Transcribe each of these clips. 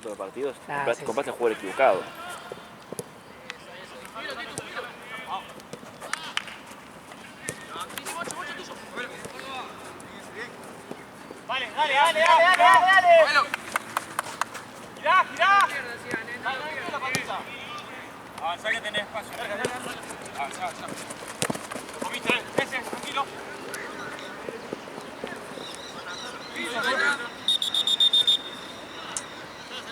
todos los partidos, Sí, compraste el jugador equivocado. Dale. Girá. Avanzá que tenés espacio. Avanzá. Lo comiste, ese, tranquilo.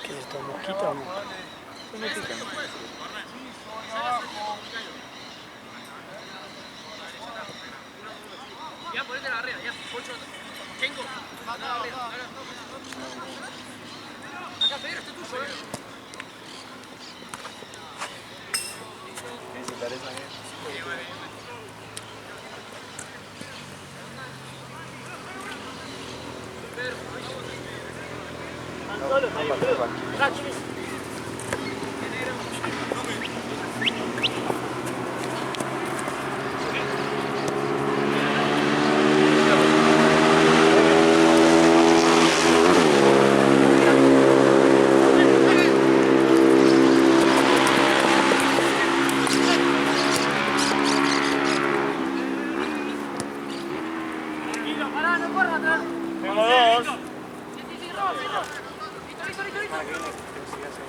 ¿Qué es esto? ¿Mosquito o no? No me pican. Ya, ponete la barrera, ya. Poncho. Chengo. Acá, Pedro, este es tuyo,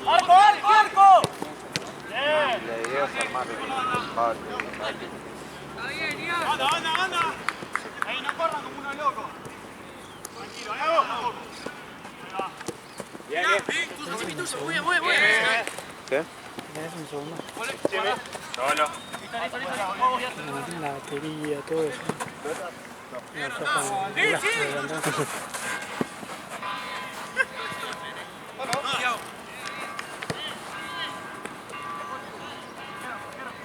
¡Arco! La idea es armar el bate. ¡Anda! Ahí no corran como unos locos. Tranquilo, ahí va. Bien. ¿Qué? ¿Me das un segundo? Solo. La batería, todo eso. No, yo con el plástico de entonces.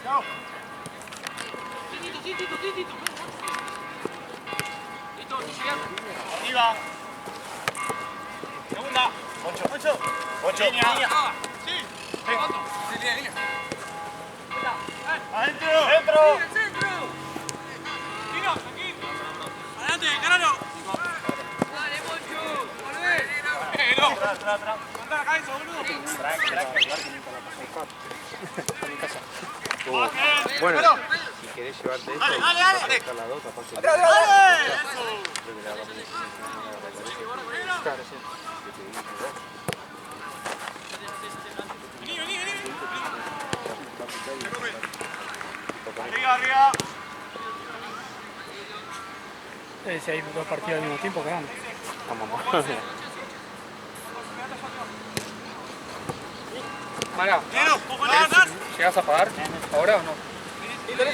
Chao. Tito. Listo, Arriba. Segunda. Ocho. Línea. Sí. Línea. Adentro. centro. Tiro, aquí. Adelante, Carano. Dale, Moncho. Volvé. No. Atrás. Anda la cabeza, boludo. Bueno, si querés llevarte esto, Dale. buscar la dos, capaz que... ¡Dale! Creo que la vamos a decir, Claro, sí. Vení. Arriba. Si hay dos partidos al mismo tiempo, que ganan. Vamos. Mara, ¿llegás a pagar ahora o no? Listo.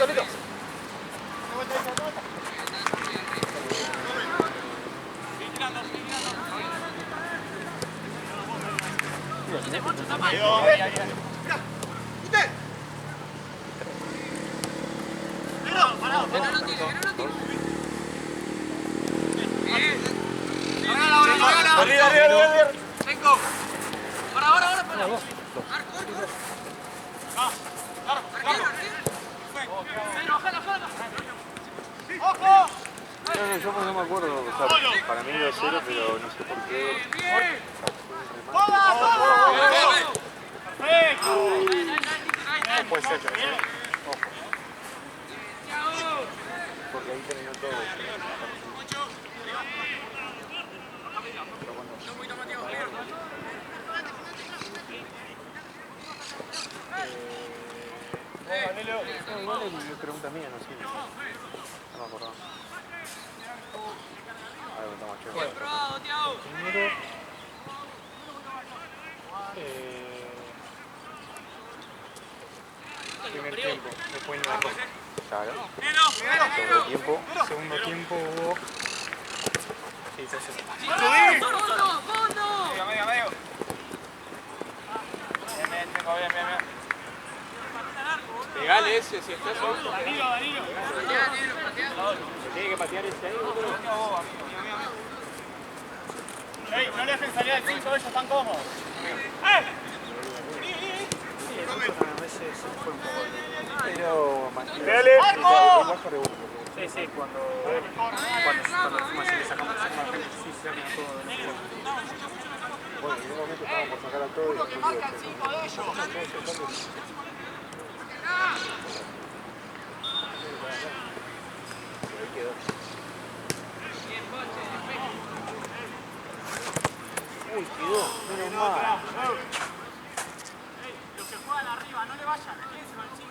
Arriba. Vengo. Ahora. Arco. Pedro, ojalá. ¡Ojo! No, yo no me acuerdo, o sea, para mí era 0, pero no sé por qué. ¡Perfecto! Puede ser, porque ahí terminó todo. Igual es pregunta mía, no sé. No me acordaba. A ver, estamos chévere. Probado, Tiago. Primero, primer tiempo, después no. Claro. ¡Nero! Tiempo. Segundo tiempo hubo... Sí, entonces... ¡Fondo! Medio. Bien. Pegale ese si estás solo. Danilo. Se tiene que patear ese ahí, Ey, no le dejen salir al 5, ellos están cómodos. A veces se fue un poco. Pero... ¡Dale! ¡Arco! Sí, cuando fuimos así le sacamos encima, sí, se me todo. Bueno, en un momento estábamos por sacar a todos. Uno que marca el 5 de ellos. Ahí quedó. Uy, quedó, menos mal. Los que juegan arriba, no le vayan, quédense con el chico.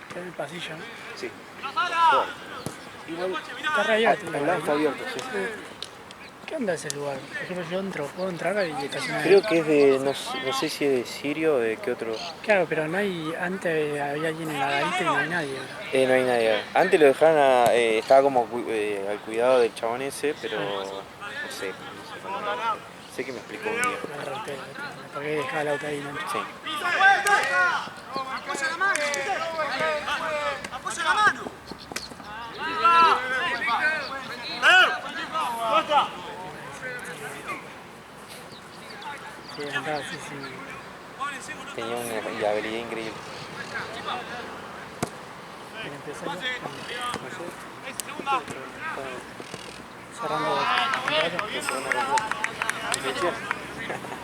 Está en el pasillo, ¿no? Sí. ¡Rosala! Igual, Está re abierto. al lado está abierto, sí. ¿Qué onda ese lugar? Por ejemplo, yo entro, puedo entrar y estacionar. Creo que es de, no sé si es de Sirio o de qué otro. Claro, pero no hay. Antes había alguien en la garita y no hay nadie. No hay nadie. Antes lo dejaron, estaba como al cuidado del chabón ese, pero no sé. Sé que me explicó un día. ¿Por qué dejaba el auto ahí? ¿No? Sí. ¡Apoya la mano! ¡Apoya la mano! Sí, andaba así, sí. Tenía una habilidad increíble. ¿Quién empezó? No sé. Segunda. Cerrando el contrato.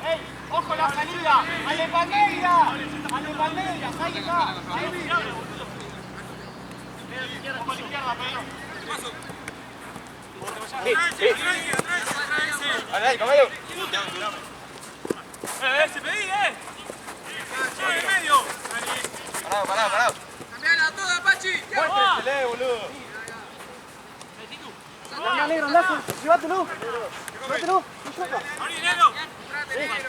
¡Ey! ¡Ojo la salida! ¡Ale Palmeiras! ¡Ale Palmeiras! ¡Ahí está! ¡Ahí! Ojo a la izquierda, Pedro. Dale, dale, caballo. ¡Se pedí, en medio! Parado, parado. ¡Cambiala toda, Pachi! Muéstresele, boludo. Dale, negro, andá, llévatelo. Llévatelo. ¡Abrí, negro!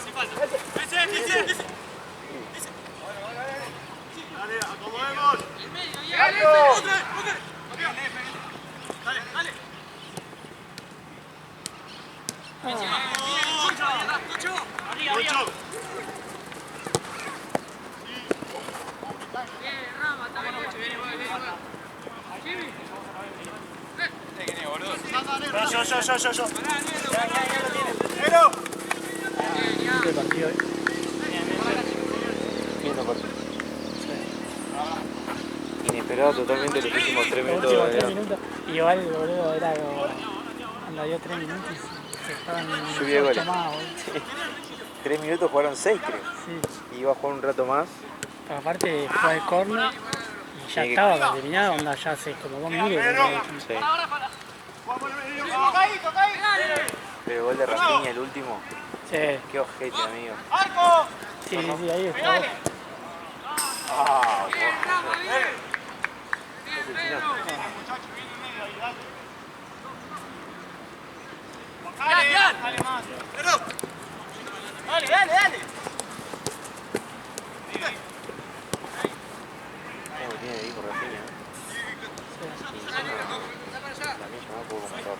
Sin falta. ¡Ese! Dale, acomodemos. ¡El medio, ya! ¡Dale! ¡Otra! Dale, dale. Arriba. Bien, Rama, está bien, Pachi, viene, viene. Jimmy. Yo. Pará, negro. ¡Negro! El partido. Lindo partido. Inesperado totalmente los últimos 3 Los minutos últimos de 3 minutos. Igual, boludo, era como. Cuando dio 3 minutos y se estaban Lluvia de goles. 8 más, boludo. 3 minutos jugaron 6, creo. Sí. Y iba a jugar un rato más. Pero aparte fue al corner y ya Sí. estaba terminado, onda ya hace como 2 minutos. Sí. Tocadito. Pero el gol de Rafinha, el último. Sí, Qué ojete, amigo. ¡Arco! sí, ahí está. ¡Dale! Ah, Bien, Rama, bien. Bien, Pedro. Muchacho, viene en medio ahí, dale. Ya. Dale más. Dale. ¿Cómo tiene ahí con Rafinha? La milla no puedo comentar.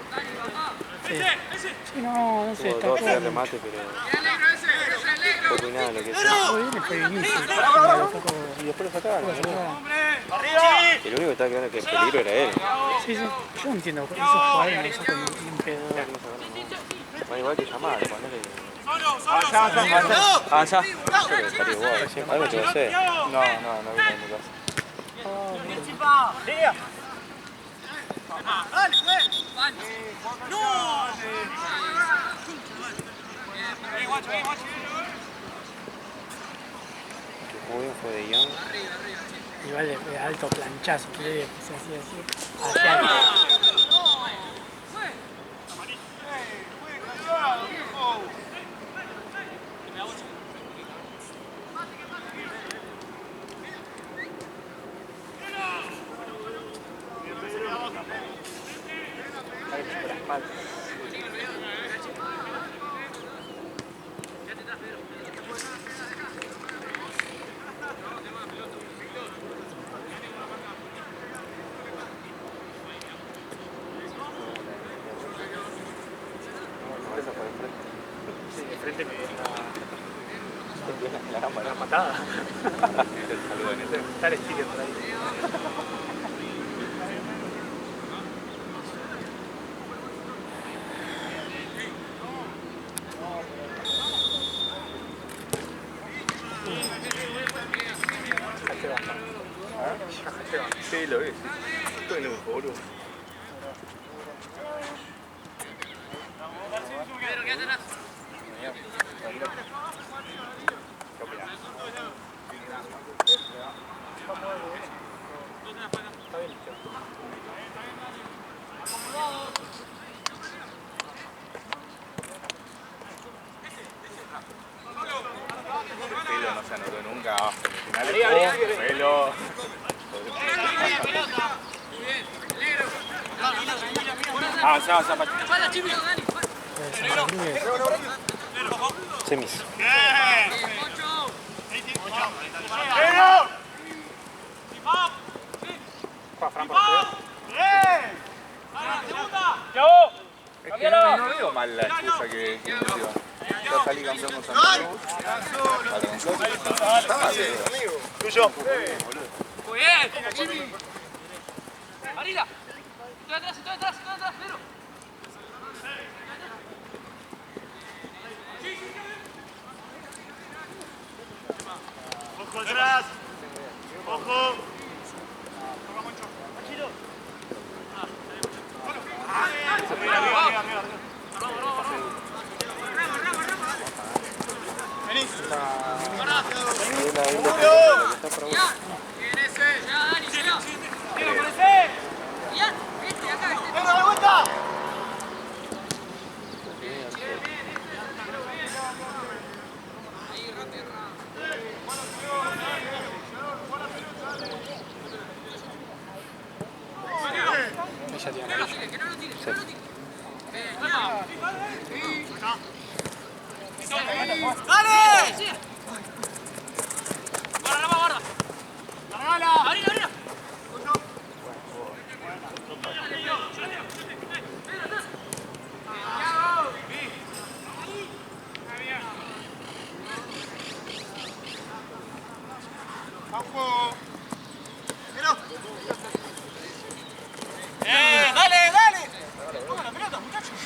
Sí, no sé, Tuvo está 2 todo. remates, pero Bien, negro, ese es el negro. fue nada lo que sea. Muy bien, fue Vinicius. Un poco. Y después lo sacaron. ¿no? ¡Arriba! El único que estaba quedando que en peligro era él. Sí, yo no entiendo, esos jugadores no sacan ni un pedo. Bueno, igual que llamar, ponele. Avanza. Estaría igual. Algo te va a hacer. No viene en mi casa. ¡Liga! ¡Dale, ¡No! Que jugó bien fue de Young. Igual de alto planchazo, que se hacía así. Hacia De frente me viene la patada. Está el estilo por ahí. Sí, lo ves. Estoy en un boludo. quédate atrás. Pelo no se anotó nunca. Semifinales. Pelo. Avanza, Pachi. Espalda, Chimi. Semis. Es que no veo mal la excusa que metió. Ya salí campeón con Santa Cruz. Para nosotros. Estaba bien. Tuyo. Muy bien, Chimi. Marila. Estoy atrás, Pedro. Ojo atrás. Ojo. Vení. Bien ese. Ya, Dani, ya. Bien, este, acá, este. ¡Venga, de vuelta! Ahí, rápido. Ella tiene amarillo. Que no lo tire. ¡Dale! Sí. Guarda. Marina. Dale. Toma la pelota, muchachos.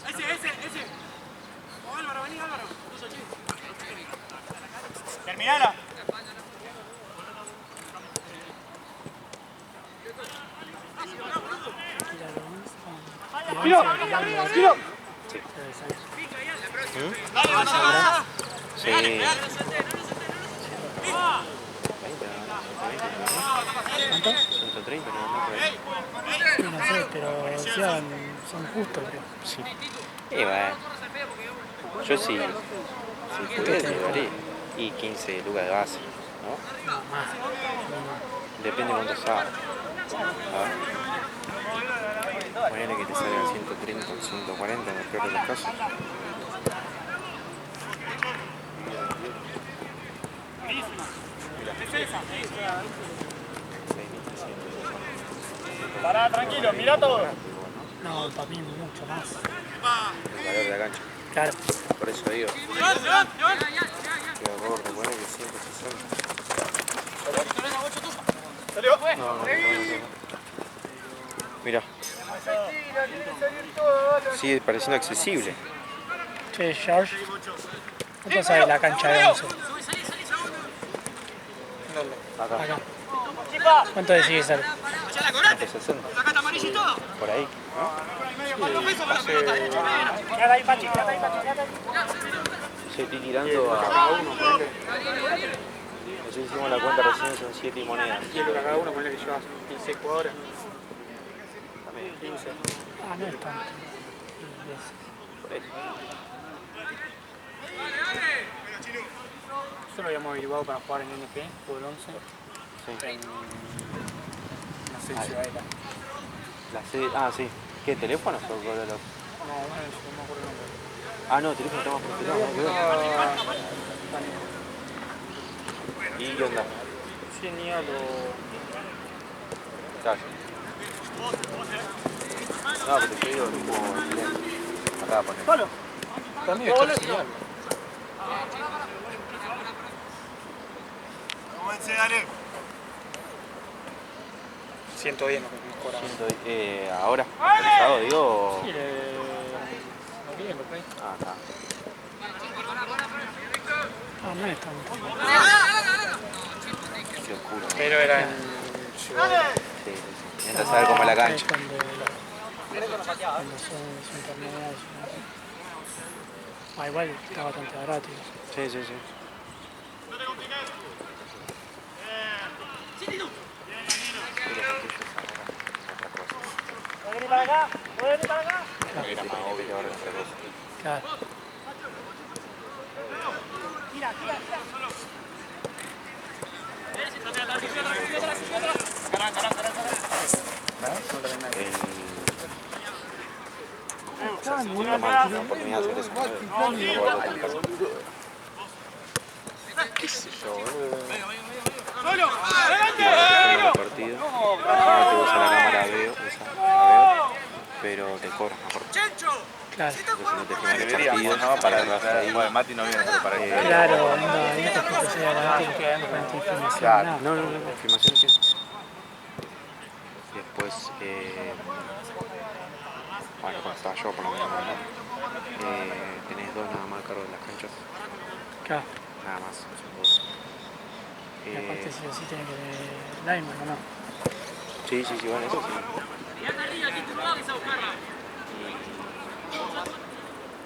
Ese. Álvaro, vení, Álvaro. Terminala. Tiro. Sí. ¿Cuánto? 130, no, Sí, no sé, pero decían, son justos, creo. Sí. Bueno. Yo sí. Si pudiera, llevaré. Y 15 lucas de base, ¿no? Más. Depende de cuánto sabe. Ponele que te salga 130 o 140 en el peor de los casos. Pará, tranquilo, mirá todo. No, para mí mucho más. El valor de la cancha. Claro. Por eso digo. Ya. Que error, recuerda que 160. ¿Salió? No. Mirá. Sigue pareciendo accesible. Che, George, ¿cuánto sale la cancha de 11? Acá. Acá. ¿Cuánto decís que sale? 160. Sacate amarillo y todo. Por ahí, ¿no? 4 pesos con la pelota derecha. Quédate ahí, Pachi. Yo estoy tirando a cada uno. Nosotros hicimos la cuenta recién, son 7 monedas. Y a cada uno, ponle que llevas 15 jugadores. 15. Ah, no es tanto. Por eso. Esto lo habíamos averiguado para jugar en NP, fútbol 11. Sí. En la serie Ciudadela. La sede, sí. ¿Qué? ¿Teléfonos o con los? No, bueno, no me acuerdo el nombre. Ah, no, teléfono estamos por ¿Y qué onda? Sí, ni a lo... Calle. No, pero te digo, tipo, acá poner. Solo. También está genial. Comencé, dale. 110 no me cobra. Ahora, actualizado, digo. Sí, noviembre, por ahí. Ah, está. Ah, no es tanto. Pero era en Ciudad. Sí, sí, sí. Mientras saber cómo es la cancha. Cuando son intermedias. Igual está bastante barato. Sí, sí, sí. ¿Puedes venir para acá? ¿Puedes venir para acá? Era más obvio ahora entre dos. Claro. Gira, gira, gira. Una oportunidad de hacer eso. ¿Qué sé yo, boludo? ¡Solo! ¡Adelante! El partido. No te usa la cámara, veo, esa, la veo, pero te cobran mejor. Claro. Porque si no te filman el Deberíamos, partido, ¿no? Para agarrás ahí. bueno, Mati no viene para esto. Claro, no te empecé a ganar información, nada. No, filmación sí. Después, bueno, cuando estaba yo por lo menos, ¿no? Tenés dos nada más a cargo de las canchas, Claro. nada más, son dos. Y aparte sí o sí tiene que tener lineman, ¿o no? Sí, bueno, eso sí.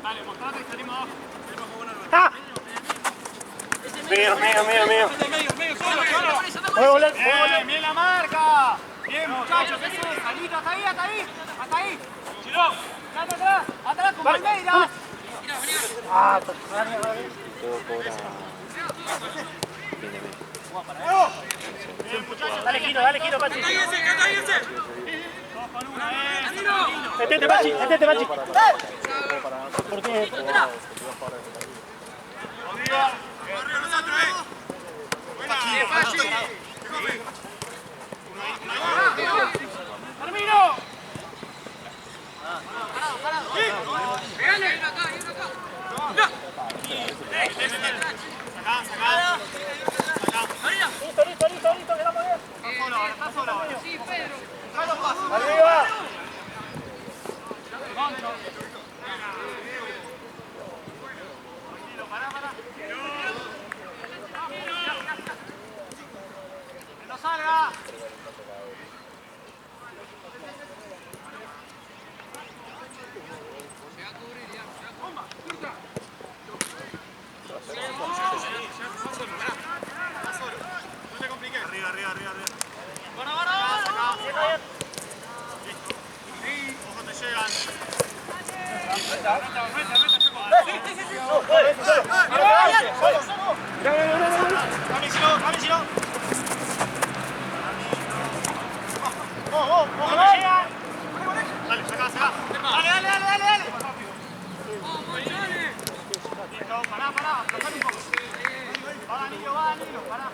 Dale, mostrate y salimos abajo. Mío. ¡Voy a volar! ¡Bien la marca! ¡Bien, muchachos! ¡Eso es! ¡Salito! ¡Hasta ahí! ¡Hasta ahí! ¡Chilón! ¡Atrás! ¡Atrás con Palmeira! Todo cobra fin de mes. ¡Bien, muchachos! Dale giro, Pachi. ¡Dos con una, Metete, Pachi. ¿Por qué? ¡Arriba! nosotros, ¡Buena! ¡Termino! ¡Pégale! Sacá. Listo, quedamos bien. Está solo ahora. Sí, Pedro. ¡Arriba! Concho. Pará. ¡Que no salga! No te compliques. Arriba. Para. Listo. Ojo, te llegan. Dame, Giro. Dale, saca. Dale. Listo, pará. Aflojate un poco. Va, Danilo, pará.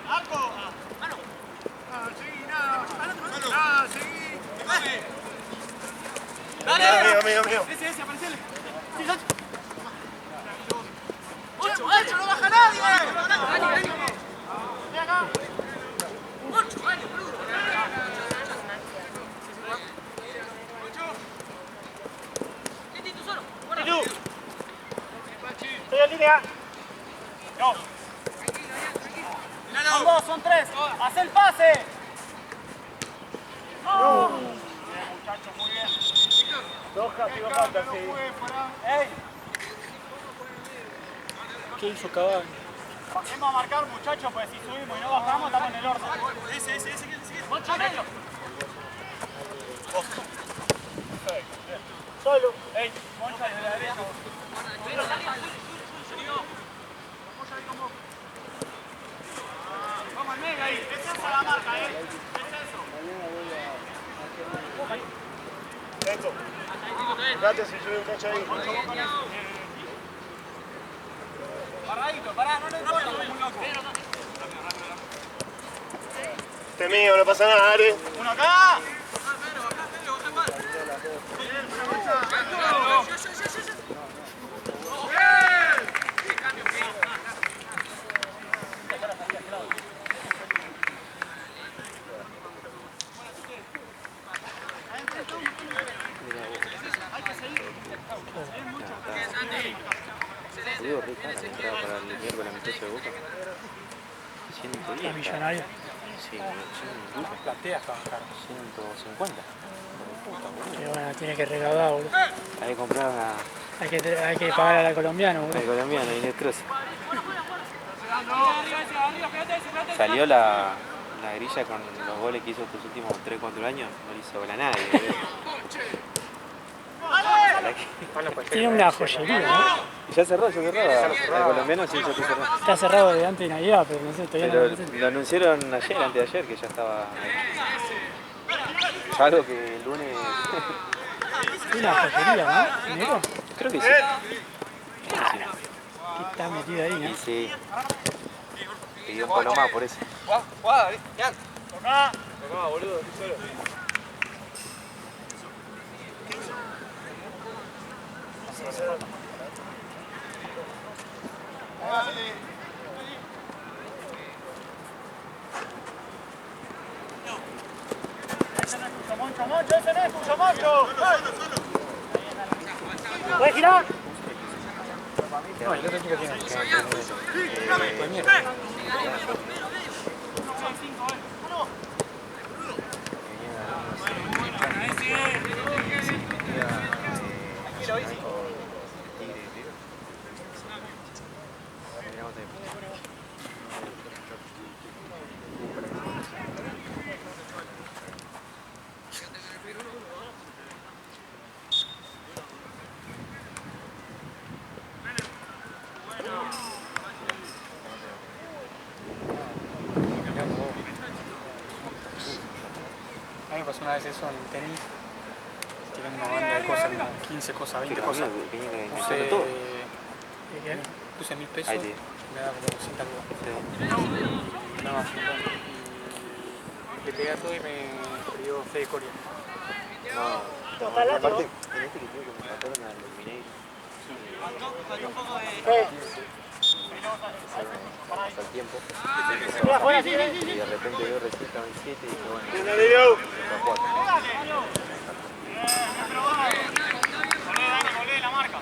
Arco. Seguí. Dale. Mío. Ese, aparecele. Sí, Sancho. 8, no baja nadie. Dani. Ven acá. 8, dale, boludo. Tú solo. Tú. Estoy en línea. No. Son 2, son 3. Haz el pase. ¡Oh! Bien, muchachos, muy bien. Dos castigo falta, sí. ¡Ey! ¿Qué hizo Cavani? Bajemos a marcar, muchachos, pues si subimos y no bajamos, estamos en el orden. Ese. Moncho, medio. Solo. ¡Ey! Moncho, desde la derecha. Vamos al mega ahí. Es esa la marca, Es eso. Esto. Fíjate si sube un cacho ahí. Paradito, pará, no le importa, como un loco. Este mío, no pasa nada, Ari. ¡Uno acá! socio de Boca? 110. ¿Es millonario? Sí, 100 lucas. Plateas estaban caros. 150. Pero bueno, tiene que recaudar, boludo. Hay que comprar una... Hay que pagar a la colombiana, boludo. El colombiano, Inés Troce. Salió la grilla con los goles que hizo estos últimos 3-4 años. No le hizo gol a nadie. Ojalá que... Tiene una joyería, ¿no? Ya cerró. El colombiano sí, ya cerró. Está cerrado de antes de Navidad, pero no sé, todavía Pero no. lo anunciaron ayer, antes de ayer, que ya estaba... Algo que el lunes... Tiene una joyería, ¿no? ¿Negro? Creo que sí. Que está metido ahí, Y ¿no? sí. Pidió un palo más por eso. Moncho, ese no es tuyo, Moncho. ¿Puedes girar? No, el otro chico tiene. A mí me pasó una vez eso en el tenis. Tiré una banda de cosas, como 15 cosas, 20 cosas. Puse, todo. Puse 1000 pesos Ahí y sí. me daba como 200 lucas. Nada más. Le pegué a todo y me dio Fede Coria. No, aparte, en este que creo que me mataron al Mineiro. Hasta el tiempo. Y de repente veo recién estaban 7 y dije, bueno, fue 4. Volé la marca.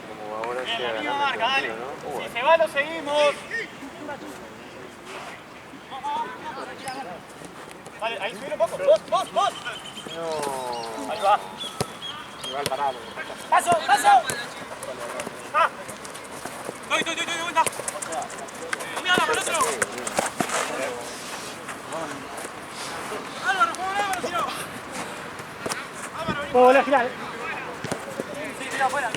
Como ahora Bien, se la misma ganando marca, dale. tranquilo, ¿no? Si se va, lo seguimos. Dale, ahí subir un poco. Vos. No. Ahí va. Igual parado. ¡Paso! ¡Ah! ¡Doy, vuelta! ¡Mírala, por otro! ¡Álvaro, ¡si no! ¿Puedo volver a girar? Sí, tira afuera.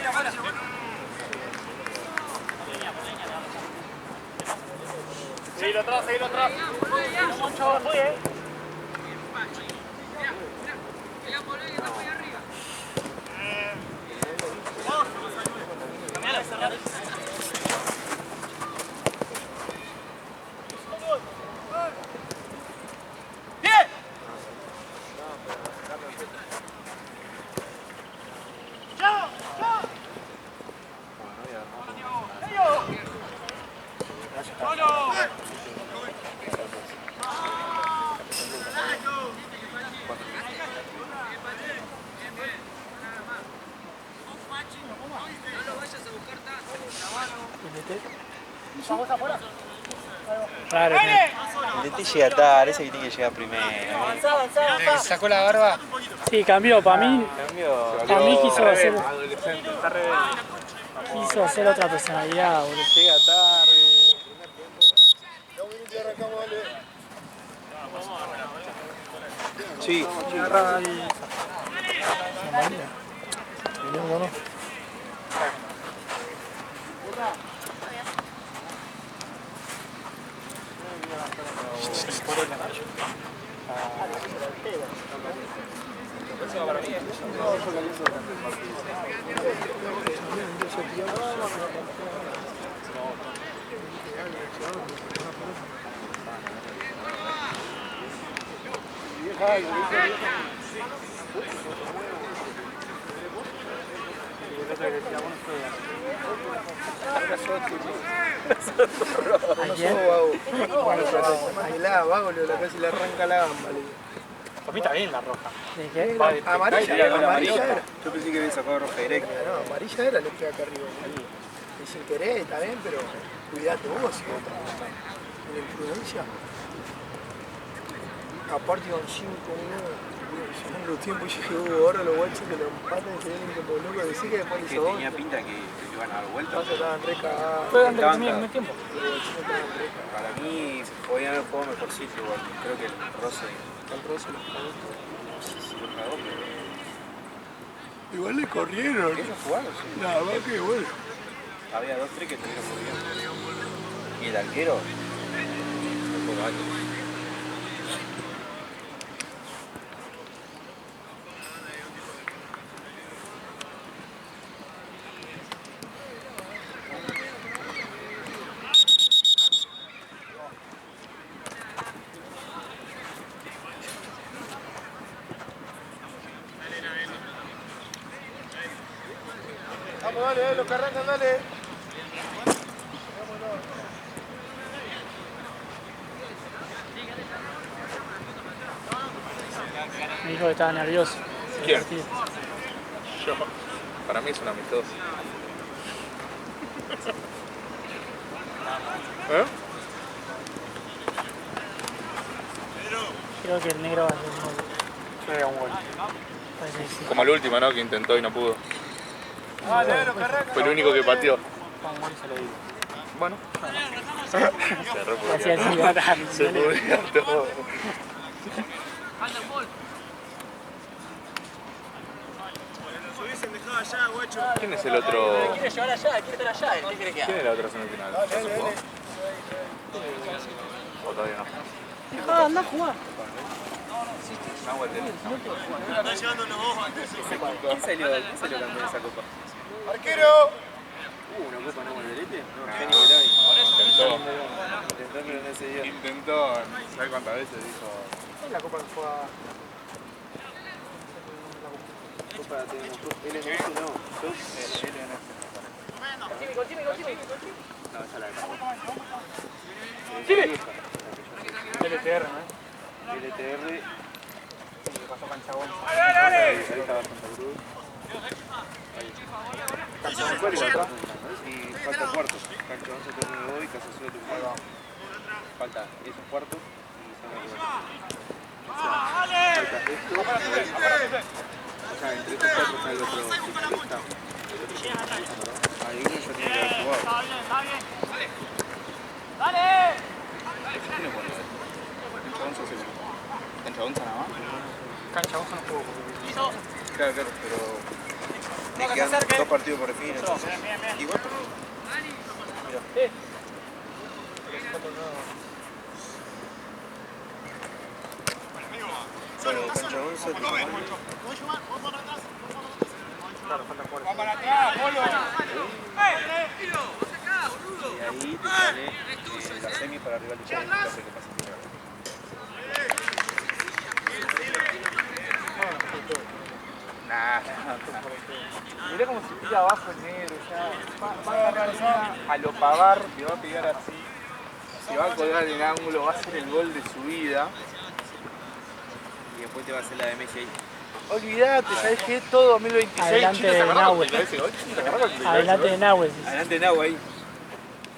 Seguilo atrás. Moncho, fui, ¡Bien! ¡Chao! ¡Solo! Claro, El DT llega tarde, ese que tiene que llegar primero. que sacó la barba. Sí, cambió. Para mí quiso hacer otra personalidad, boludo. Llega tarde. Sí. Agarra ahí. Casi le arranca la gamba. Para mí está bien la roja. ¿De qué? Amarilla era. Yo pensé que había sacado roja directa. No, amarilla era, le pega acá arriba. y sin querer, está bien, pero cuidate vos si vos estás en la imprudencia. Aparte con 5 minutos, segundo tiempo, yo dije, ahora los guachos que lo empatan y se vienen como locos, decís que después Que hizo 2. tenía pinta que iban a dar vuelta. Estaban re cagados. Fue donde Estaban terminó el cagados. tiempo. Pero los chicos estaban re cagados. Para mí podían haber jugado mejorcito igual. Creo que el roce El roce los cagó. sí lo cagó, pero Igual le corrieron. ellos jugaron, sí. Nada más que bueno. Había 2-3 que tuvieron muy bien. Y el arquero, un poco alto. Vamos, dale, los que arrancan, dale. Me dijo que estaba nervioso. ¿Quién? El partido. Yo. Para mí es un amistoso. ¿Eh? Creo que el negro va a hacer un gol. Juega un gol. Parece que sí. Como el último, ¿no? Que intentó y no pudo. Dale, los que arrancan. Fue el único que pateó. Juega un gol y se lo digo. Bueno. Se Hacía así, ¿verdad? Se pudría todo. Falta un gol. ¿Quién es el otro? Quiere llevar allá, quiere estar allá. ¿Qué quiere que haga? ¿Quién es la otra semifinal? ¿Ya se jugó? ¿O todavía no? Ah, anda a jugar. ¿Quién salió campeón de esa copa? ¡Arquero! ¿Una copa no Molderete? No, Genio Belay. Intentó. Intentó, pero no se dio. Intentó, ¿sabes cuántas veces dijo? Es la copa que fue a... Copa tenemos LNS no. No, esa la LTR, ¿no? LTR. Pasó Cancha Once. Ahí estaba Santa Cruz. ¿Cuál es la otra? Y falta cuartos. Cancha 11 terminó hoy, Casa Ciudad terminó. Falta esos cuartos y falta esto. O sea, entre estos cuatro está el otro finalista. Ahí uno ya tiene que haber jugado. Está bien. ¡Dale! ¿Quién es bueno? Cancha 11 es el. ¿Cancha 11 nada más? Cancha Once no jugó. Claro, pero me quedan 2 partidos por definir, entonces igual pero mira. Bueno, Cancha 11, Tucumán. ¡Va para atrás, Polo! Y ahí te sale la semi para rival de Chile, en caso de que pase. Mirá cómo se tira abajo el negro, ya. Va a agarrar a lo pavar, le va a pegar así. Se va a colgar en el ángulo, va a hacer el gol de su vida. Y después te va a hacer la de Messi ahí. Olvídate, ¿sabes qué? Todo 2026. Adelante Chino, ¿te acordás Nahuel. cuando te ese gol? Chino, ¿te acordás cuando te Adelante de Nahuel. Adelante Nau ahí.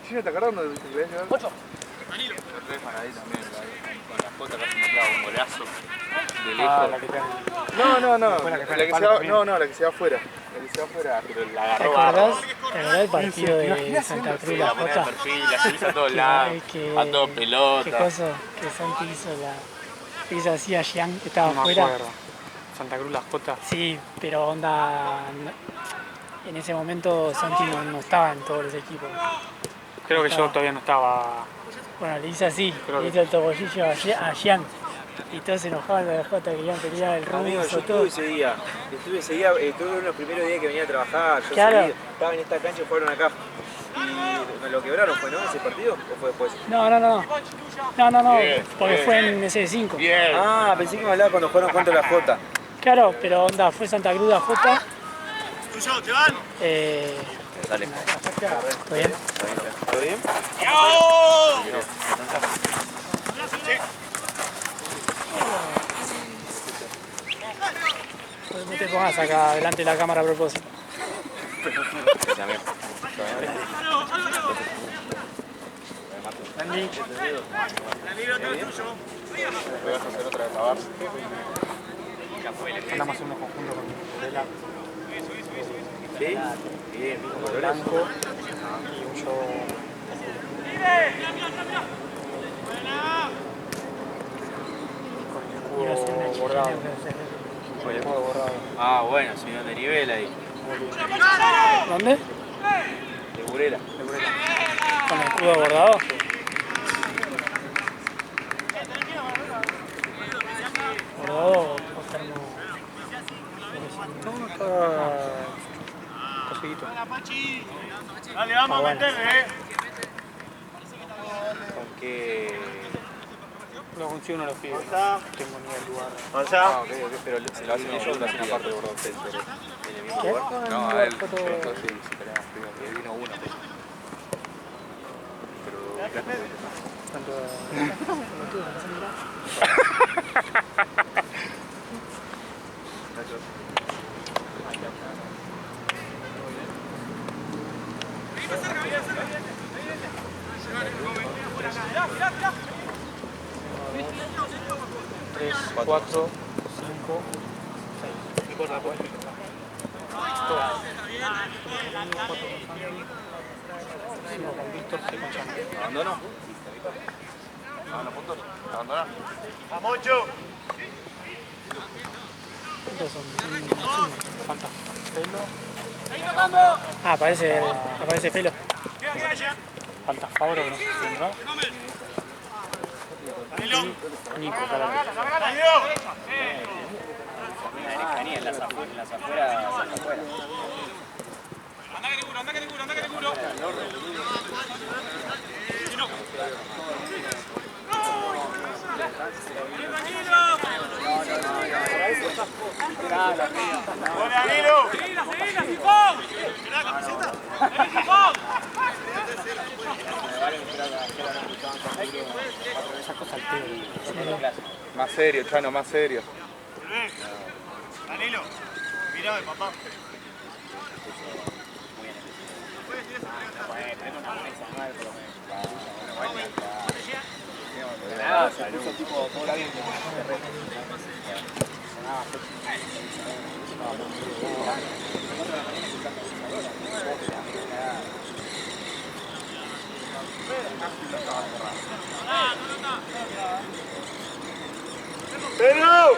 Chino, ¿te acordás cuando te ese gol? 8. Ahí también, con la jota casi me clava un golazo. De lejos. Ah, la que está. No. Fue la que fue La en que el se va, palo no, la que se va afuera. La que se va afuera, pero la ¿Te agarró acordás? barro. ¿Te acordás del partido de Santa Cruz la La moneda de Jota? perfil, la utiliza a todos lados, a todos Qué pelota. cosa que Santi hizo así a Jean que estaba No me afuera. acuerdo. Santa Cruz la Jota. Sí, pero onda. En ese momento Santi no estaba en todos los equipos. Creo que yo todavía no estaba. Bueno, le hice así, Creo le que- hice el tobollillo a Jean. Y todos se enojaban de la Jota, querían pelear el Amigo, ruso, yo todo. estuve ese día, estuve en los primeros días que venía a trabajar, yo Claro. seguí, estaba en esta cancha y fueron acá. Y me lo quebraron, ¿fue no ese partido? ¿O fue después? No, Bien, porque bien. fue en S5. Bien. Ah, pensé que me hablaba cuando fueron contra la Jota. Claro, pero onda, fue Santa Cruz la Jota. ¡Tuyo, te van! Dale. ¿Todo bien? ¿Todo bien? No te pongas acá delante de la cámara a propósito. También. Andy, ¿Lo vas a hacer otra vez a Bar? andamos haciendo un conjunto con Vela, ¿Sí? Bien, blanco y un yo. Con el escudo bordado. Con el escudo bordado. Ah, bueno, señor de nivel ahí. ¿Dónde? De Burela. ¿Con el escudo bordado? ¿Bordado o termo? No, está conseguito. Dale, vamos a meterle, ¿Con qué? Lo consigo, no lo pido. No tengo ni el lugar. Ah, ok, pero se lo hacen ellos, lo hacen aparte de Bordón Center. ¿En el mismo lugar? No, a él. Esto sí, si queremos, que vino uno. Pero Tres, cuatro, cinco, seis. Cinco con Víctor, seis con Chan. ¿abandono? ¿Abandono puntos? ¿Abandonar? ¡Vamos, Chu! ¿Cuántos son? Falta Felo, Ah, aparece Felo. falta Fabro, que no sé si vendrá. Y Nico, para En las afueras. ¡Vale, Danilo! ¡Seguila, Sifón! ¿Mirá la camiseta? ¡Vení, Sifón! Más serio, Chano, más serio. Danilo, mirá, papá. ¡Pero!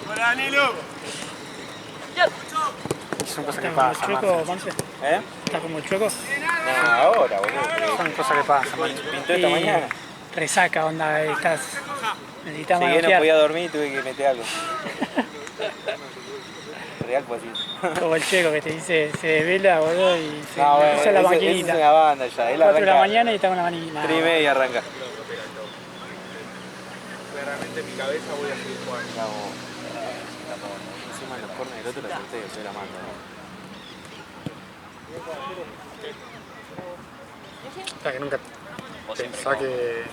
¡Hola, Danilo! son cosas que ¿Está como el pasan. chueco, Monse? ¿Eh? ¿Está como el chueco? No, ahora, boludo. Son cosas que pasan. Pintó esta mañana. Resaca, onda, estás... Necesitas Llegué, no manotear. podía dormir y tuve que meter algo. Real pues así. Como el chueco que te dice, se desvela, boludo, y se No, bueno, usa la ese maquinita. es una banda ya. Él 4 de la arranca mañana y está con la maquinita. 3:30 arranca. Claramente en mi cabeza voy a seguir jugando. Estamos encima de los corners del otro la sorteo, soy la manda. O sea, que nunca pensá que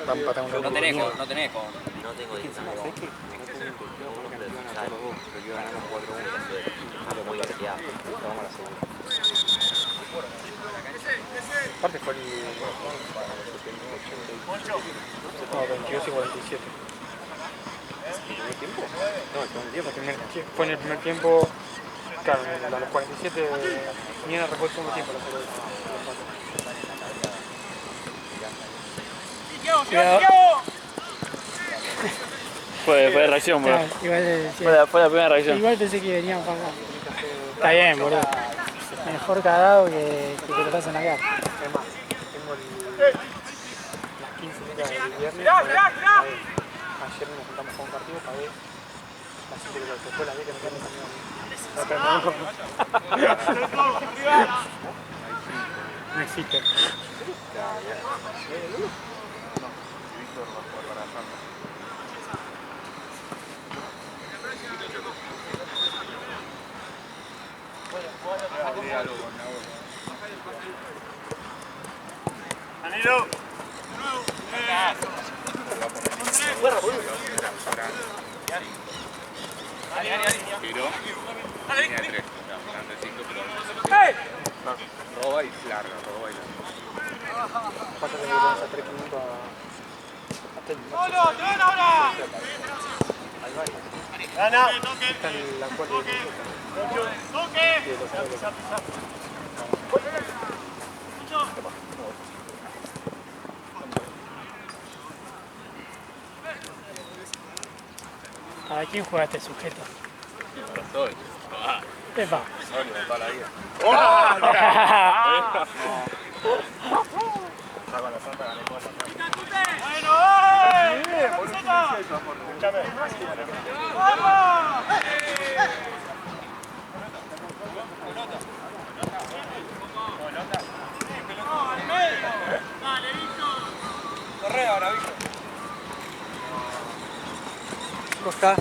va a empatar un No loco tenés, conmigo. no tenés con... No tengo distancia. ¿Sabes qué? No tengo un partido con los que iban a ganar los dos, pero que iban a ganar 4-1. No lo voy a pelear. Vamos a la segunda. Aparte fue el... No, 22 y 47. ¿El primer tiempo? No, el segundo tiempo. Fue en el primer tiempo, claro, a los 47 ni en el refuerzo segundo tiempo. Cuidado. Fue reacción, Claro, igual, sí. Fue la primera reacción. Igual pensé que venían para acá. Está bien, boludo. Mejor cagado que te lo pasen acá. Es más, tengo las 15 lucas del viernes. Ayer nos juntamos con un partido, pagué las 5 lucas. Después las 10 que me quedan también. No existe. Víctor va a jugar para Santa. Danilo. Pero tenía 3, delante 5, pero roba y larga, roba y larga. Pasa que le vamos a 3 minutos a técnico. ¡Solo! ¡Te van ahora! Hay varios. ¡Gana! Está en la cual ¡Toque! ¿A quién juega este sujeto? Soy. Epa. Sólido toda la vida. Corre ahora, Víctor. ¿Cómo está?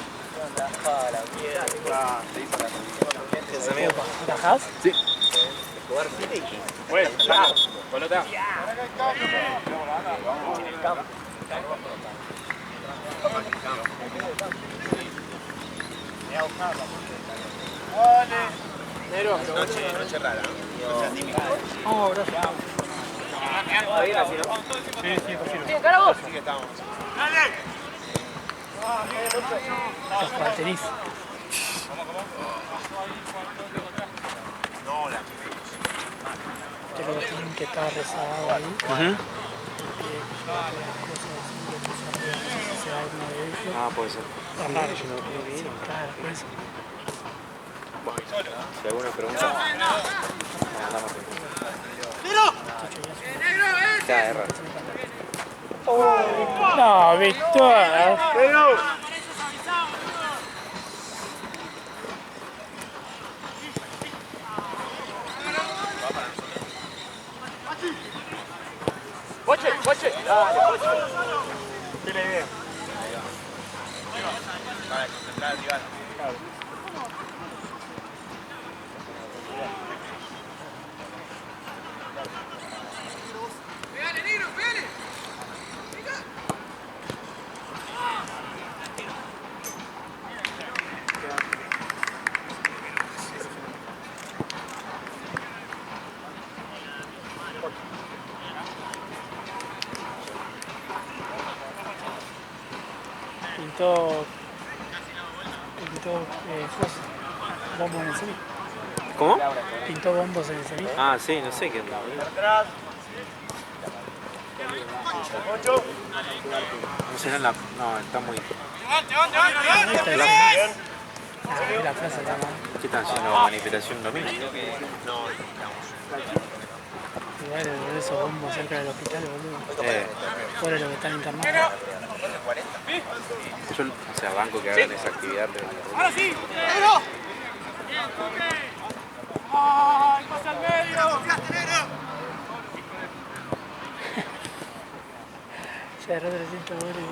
¿Bajás? Bueno, pelota. Noche rara. Oh, gracias. Sí, Así que estamos. los caracteriza. Creo que tienen que estar rezagados ahí. Ah, puede ser. Claro, pues. Si alguna pregunta, mandamos ya, erra. No, Víctor. ¡Coche! ¡Coche! Dale, coche. Tiene idea. Para concentrar el rival. ¡Pégale, negro, pégale! Pintó bombos en el semi. ¿Cómo? Pintó bombos en el semi. Ah, sí, no sé qué onda. Atrás. Ocho. No será la. No, está muy. Esta es la plaza está mal. ¿Qué están haciendo? ¿Manifestación domingo? Igual de esos bombos cerca del hospital, boludo. Por lo que están internados. Yo, o sea, banco que hagan esa actividad, pero. ¡Ahora sí! ¡Negro! ¡Ay, pasa al medio! Se agarró 300 goles de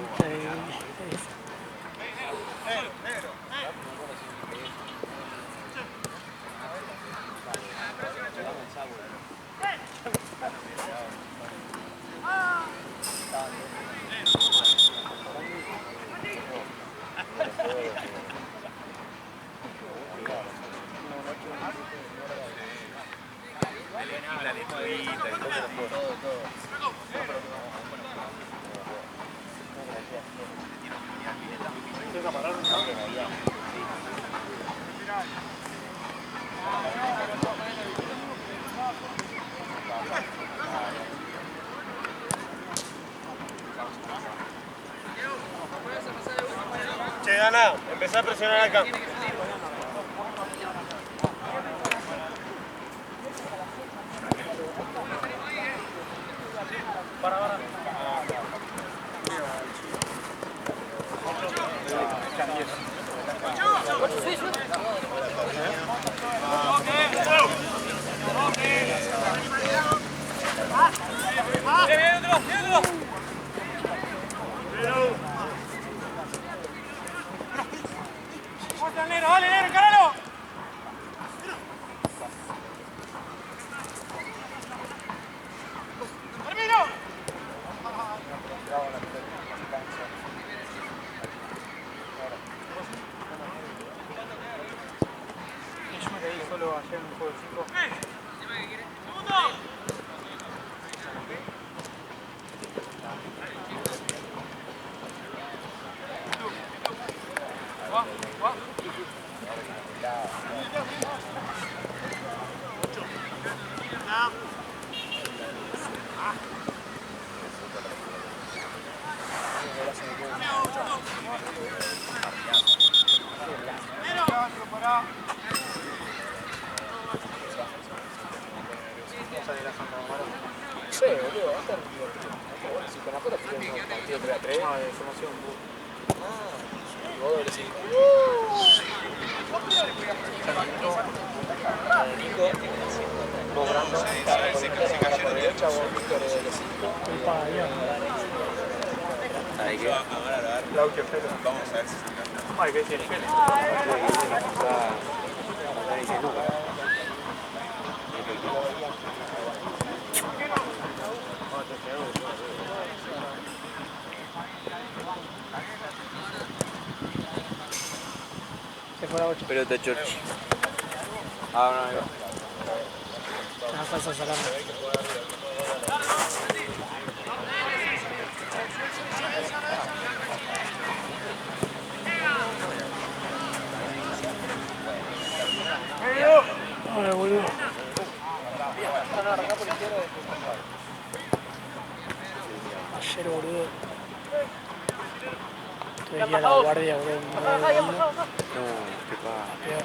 Che, gana. Empezá a presionar acá. solo ayer en un juego de 5. Sí, boludo, va a estar divertido. Si con afuera tenés un partido 3-3. No, de formación. Y vos doble 5. Nico, vos Brando, por derecha, vos Víctor de doble 5. Culpa de Dios. Ahí que. Claudio Felo. Vamos a ver si se canta. Ay, ¿qué tiene Felo? Se fue la 8. Pelota George. Ah, no, ahí va. La falsa salando. Ahora, boludo. Ayer, boludo. Estoy aquí a la guardia, boludo. No, qué pasa. Peor.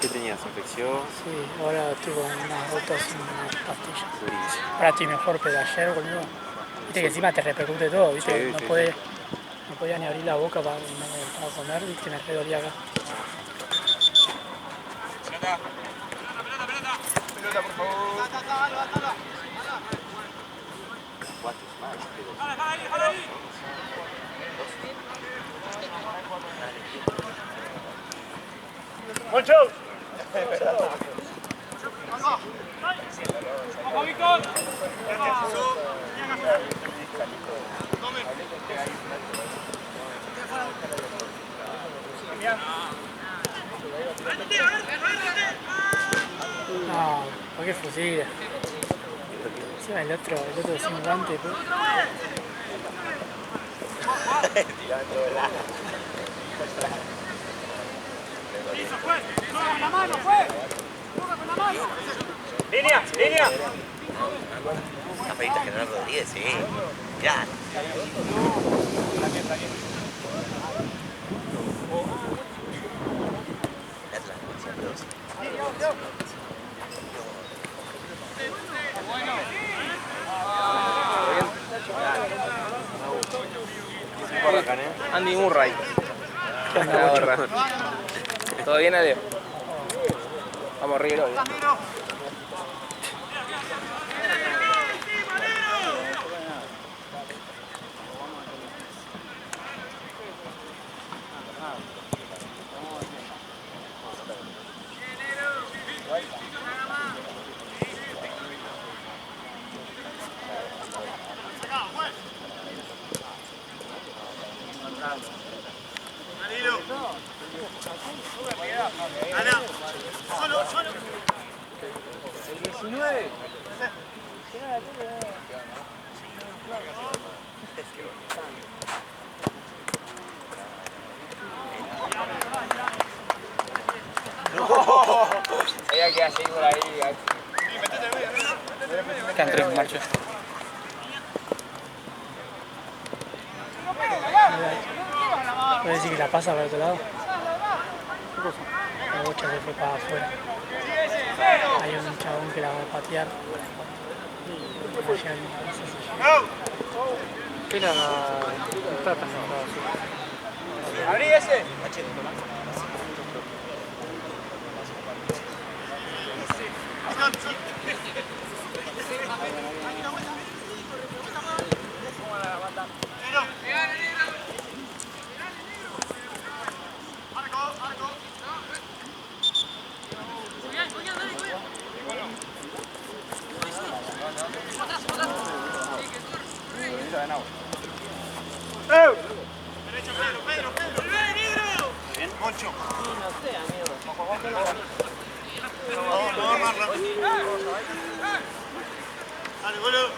¿Qué tenías? ¿Infección? Sí, ahora estoy con unas gotas y unas pastillas. Durísimo. Ahora estoy mejor, pero ayer, boludo. Viste que encima te repercute todo, viste. Sí, no, sí, no podía ni abrir la boca para comer, viste, me redolía acá. Pelota, por favor. ¡Moncho! ¡Vamos, Víctor! No, ¿por qué fusil? Encima el otro sin guante, pues. ¡Con la mano, fue! ¡Toca con la mano! ¡Línea! ¡Línea! Cafelito General Rodríguez, sí. Ya. Andy Murray. La gorra. ¿Todo bien, Adeo? Vamos, River hoy. El 19. Ella queda así por ahí. Quedan 3 en marcha. ¿Puedes decir que la pasa para otro lado? La bocha se fue para afuera. Hay un chabón que la va a patear. ¿Qué la está tan enojada? ¡Abrí ese! Derecho, Pedro. Bien, Moncho. Dale, boludo.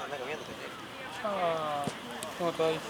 Anda comiendo. Ah, no, todavía.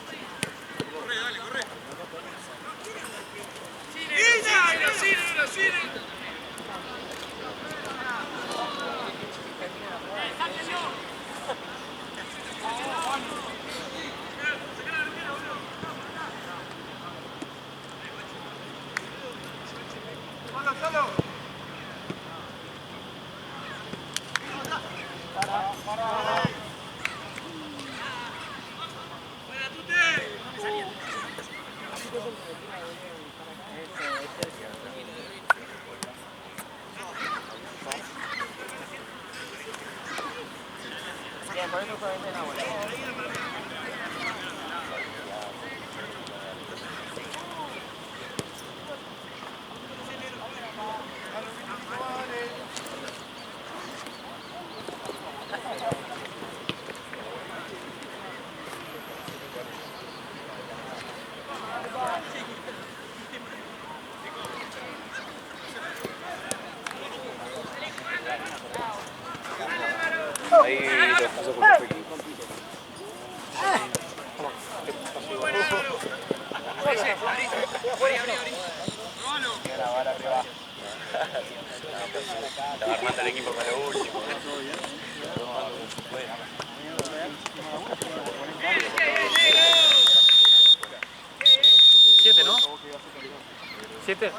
Ahí lo puso porque fue aquí. Estaba armando el equipo para lo último. ¿7, no? ¿7?